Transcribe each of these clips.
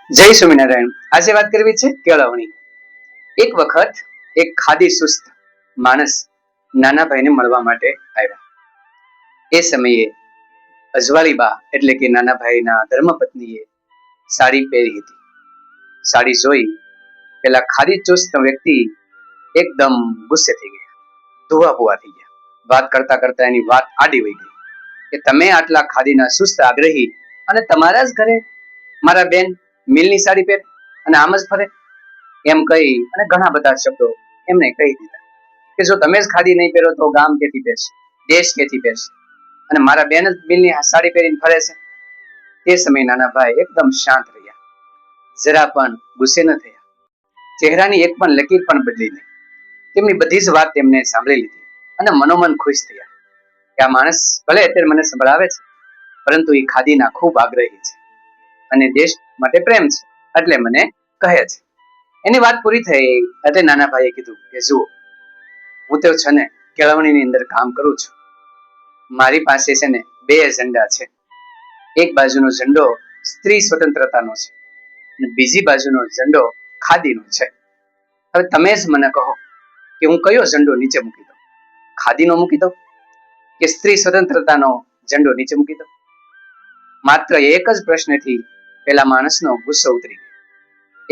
જય સ્વામિનારાયણ. આજે વાત કરવી છે કેળવણી. એક વખત એક ખાદી સુસ્ત માણસ નાના ભાઈને મળવા માટે આવ્યા. એ સમયે અજવાળીબા એટલે કે નાના ભાઈના ધર્મપત્નીએ સાડી પહેરી હતી. સાડી જોઈ પેલા ખાદી ચુસ્ત વ્યક્તિ એકદમ ગુસ્સે થઈ ગયા, ધોવાપુવા થઈ ગયા. વાત કરતા કરતા એની વાત આડી વહી ગઈ કે તમે આટલા ખાદીના સુસ્ત આગ્રહી અને તમારા જ ઘરે મારા બેન મિલની સાડી પહેરે અને આમ જ ફરે, એમ કહી અને ઘણા બધા શબ્દો એમને કહી દીધા કે જો તમે જ ખાદી નહીં પહેરો તો ગામ ક્યાંથી પહેરશે, દેશ ક્યાંથી પહેરશે, અને મારા બેન જ મિલની સાડી પહેરીને ફરે છે. તે સમયે નાના ભાઈ એકદમ શાંત રહ્યા, જરા પણ ગુસ્સે ન થયા, ચહેરાની એક પણ લકીર પણ બદલી નહીં. તેમની બધી જ વાત તેમને સાંભળી લીધી અને મનોમન ખુશ થયા કે આ માણસ ભલે અત્યારે મને સંભળાવે છે, પરંતુ એ ખાદીના ખૂબ આગ્રહી છે અને દેશ માટે પ્રેમ છે એટલે મને કહે છે. એની વાત પૂરી થઈ એટલે નાના ભાઈએ કીધું કે જુઓ, હું તો છે ને કેળવણીની અંદર કામ કરું છું. મારી પાસે છે ને બે એજન્ડા છે. એક બાજુનો ઝંડો સ્ત્રી સ્વતંત્રતાનો છે અને બીજી બાજુનો ઝંડો ખાદીનો છે. હવે તમે જ મને કહો કે હું કયો ઝંડો નીચે મૂકી દઉં, ખાદીનો મૂકી દઉં કે સ્ત્રી સ્વતંત્રતાનો ઝંડો નીચે મૂકી દઉં? માત્ર એક જ પ્રશ્નથી પેલા માણસનો ગુસ્સો ઉતરી ગયો,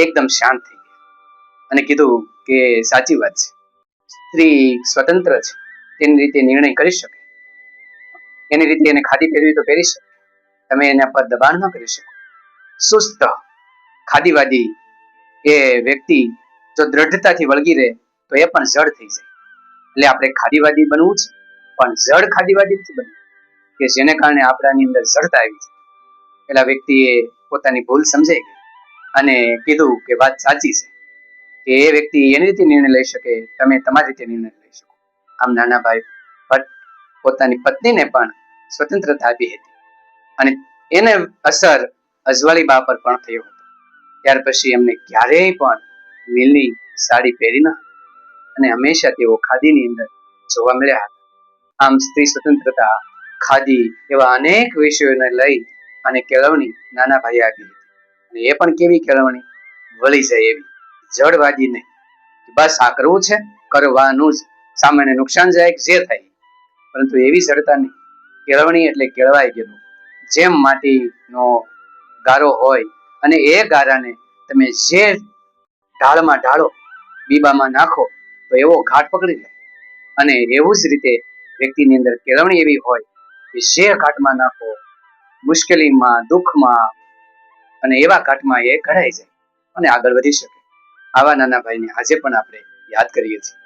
એકદમ શાંત થઈ ગયા અને કીધું કે સાચી વાત છે, સ્ત્રી સ્વતંત્ર છે, તેની રીતે નિર્ણય કરી શકે, એની રીતે એને ખાદી પહેરવી તો પહેરી શકે, તમે એના પર દબાણ ન કરી શકો. સુસ્ત ખાદીવાદી એ વ્યક્તિ જો દ્રઢતાથી વળગી રહે તો એ પણ જડ થઈ જાય. એટલે આપણે ખાદીવાદી બનવું છે, પણ જડ ખાદીવાદી નથી બનવું કે જેને કારણે આપણાની અંદર જડતા આવી જાય. પેલા વ્યક્તિએ પોતાની ભૂલ સમજાઈ ગઈ અને કીધું કે વાત સાચી છે કે એ વ્યક્તિ એની રીતે નિર્ણય લઈ શકે, તમે તમારી રીતે નિર્ણય લઈ શકો. આમ નાના ભાઈ ભટ્ટ પોતાની પત્નીને પણ સ્વતંત્રતા આપી હતી અને એને અસર અજવાળીબા પર પણ થયો હતો. ત્યાર પછી એમને ક્યારેય પણ મિલની સાડી પહેરી ન અને હંમેશા તેઓ ખાદીની અંદર જોવા મળ્યા હતા. આમ સ્ત્રી સ્વતંત્રતા, ખાદી એવા અનેક વિષયોને લઈ અને કેળવણી નાના ભાઈએ આપી હતી. અને એ પણ કેવી કેળવણી, વળી જાય એવી, જડવાદી નહીં. બસ આ કરવું છે, કરવાનું જ, સામાન્ય નુકસાનદાયક જે થાય, પરંતુ એવી જડતા નહીં. કેળવણી એટલે કેળવાઈ ગયેલું, જેમ માટીનો ગારો હોય અને એ ગારાને તમે જે ઢાળમાં ઢાળો, બીબામાં નાખો તો એવો ઘાટ પકડી લે. અને એવું જ રીતે વ્યક્તિની અંદર કેળવણી એવી હોય કે જે ઘાટમાં નાખો, મુશ્કેલીમાં, દુઃખમાં અને એવા ઘાટમાં એ ઘડાઈ જાય અને આગળ વધી શકે. આવા નાના ભાઈને આજે પણ આપણે યાદ કરીએ છીએ.